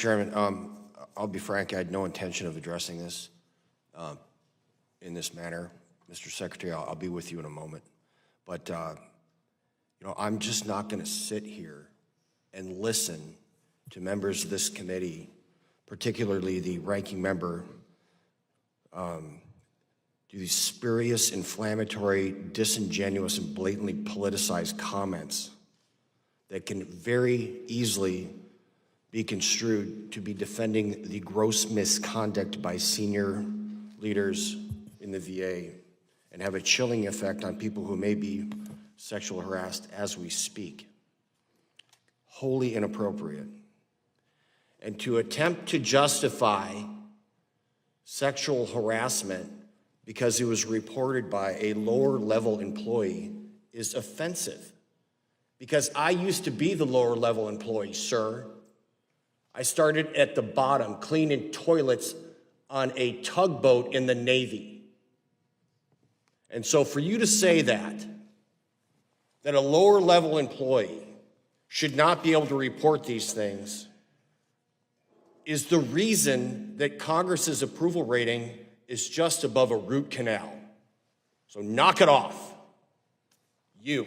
Chairman, I'll be frank, I had no intention of addressing this in this manner. Mr. Secretary, I'll be with you in a moment. But, you know, I'm just not going to sit here and listen to members of this committee, particularly the ranking member, do these spurious, inflammatory, disingenuous, and blatantly politicized comments that can very easily be construed to be defending the gross misconduct by senior leaders in the VA and have a chilling effect on people who may be sexually harassed as we speak. Wholly inappropriate. And to attempt to justify sexual harassment because it was reported by a lower level employee is offensive. Because I used to be the lower level employee, sir. I started at the bottom, cleaning toilets on a tugboat in the Navy. And so for you to say that a lower level employee should not be able to report these things is the reason that Congress's approval rating is just above a root canal. So knock it off. You.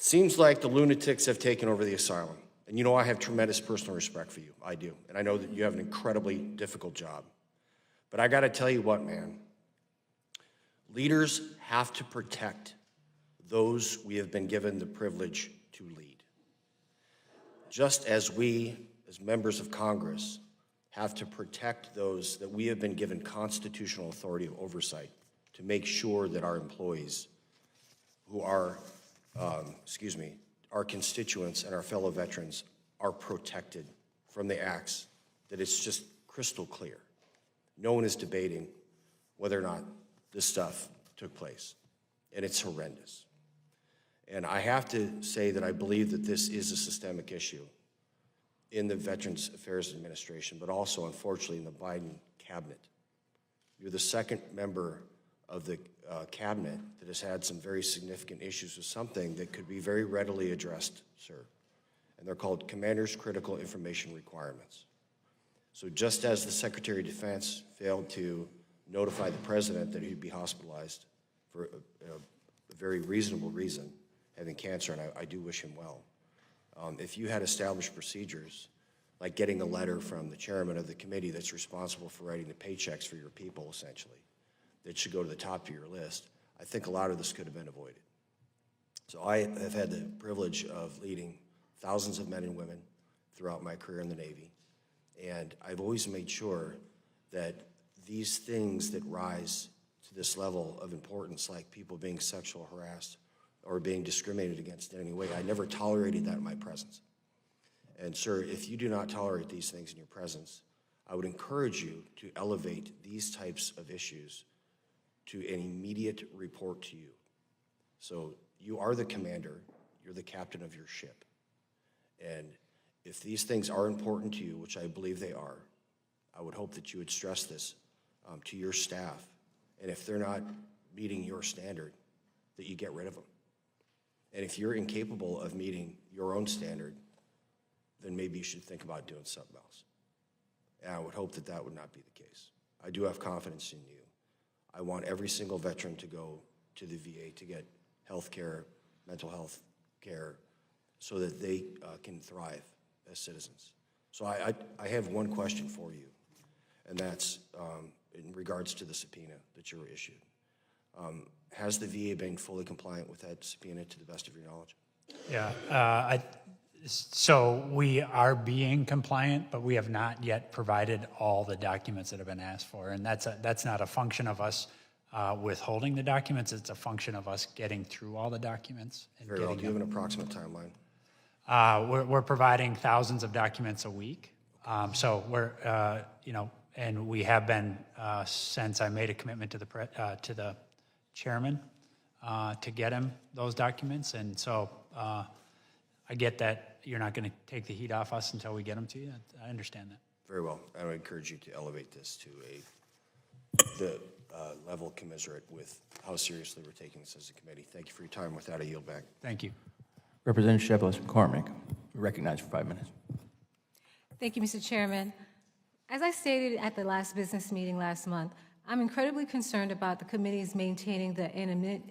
Seems like the lunatics have taken over the asylum. And you know I have tremendous personal respect for you. I do. And I know that you have an incredibly difficult job. But I got to tell you what, man. Leaders have to protect those we have been given the privilege to lead. Just as we, as members of Congress, have to protect those that we have been given constitutional authority of oversight to make sure that our employees who are our constituents and our fellow veterans are protected from the acts, that it's just crystal clear. No one is debating whether or not this stuff took place, and it's horrendous. And I have to say that I believe that this is a systemic issue in the Veterans Affairs Administration, but also, unfortunately, in the Biden cabinet. You're the second member of the cabinet that has had some very significant issues with something that could be very readily addressed, sir. And they're called Commander's Critical Information Requirements. So just as the Secretary of Defense failed to notify the President that he'd be hospitalized for a very reasonable reason, having cancer, and I do wish him well. If you had established procedures, like getting a letter from the chairman of the committee that's responsible for writing the paychecks for your people, essentially, that should go to the top of your list, I think a lot of this could have been avoided. So I have had the privilege of leading thousands of men and women throughout my career in the Navy, and I've always made sure that these things that rise to this level of importance, like people being sexually harassed or being discriminated against in any way, I never tolerated that in my presence. And sir, if you do not tolerate these things in your presence, I would encourage you to elevate these types of issues to an immediate report to you. So you are the commander, you're the captain of your ship. And if these things are important to you, which I believe they are, I would hope that you would stress this to your staff. And if they're not meeting your standard, that you get rid of them. And if you're incapable of meeting your own standard, then maybe you should think about doing something else. And I would hope that that would not be the case. I do have confidence in you. I want every single veteran to go to the VA to get health care, mental health care, so that they can thrive as citizens. So I have one question for you, and that's in regards to the subpoena that you were issued. Has the VA been fully compliant with that subpoena to the best of your knowledge? Yeah, so we are being compliant, but we have not yet provided all the documents that have been asked for. And that's not a function of us withholding the documents. It's a function of us getting through all the documents. And Very well. Do you have an approximate timeline? We're providing thousands of documents a week. So we're, and we have been since I made a commitment to the chairman to get him those documents. And so I get that you're not going to take the heat off us until we get them to you. I understand that. Very well. I would encourage you to elevate this to the level commensurate with how seriously we're taking this as a committee. Thank you for your time. With that, I yield back. Thank you. Representative Shebelez McCormick. Recognized for 5 minutes. Thank you, Mr. Chairman. As I stated at the last business meeting last month, I'm incredibly concerned about the committees maintaining the anonymity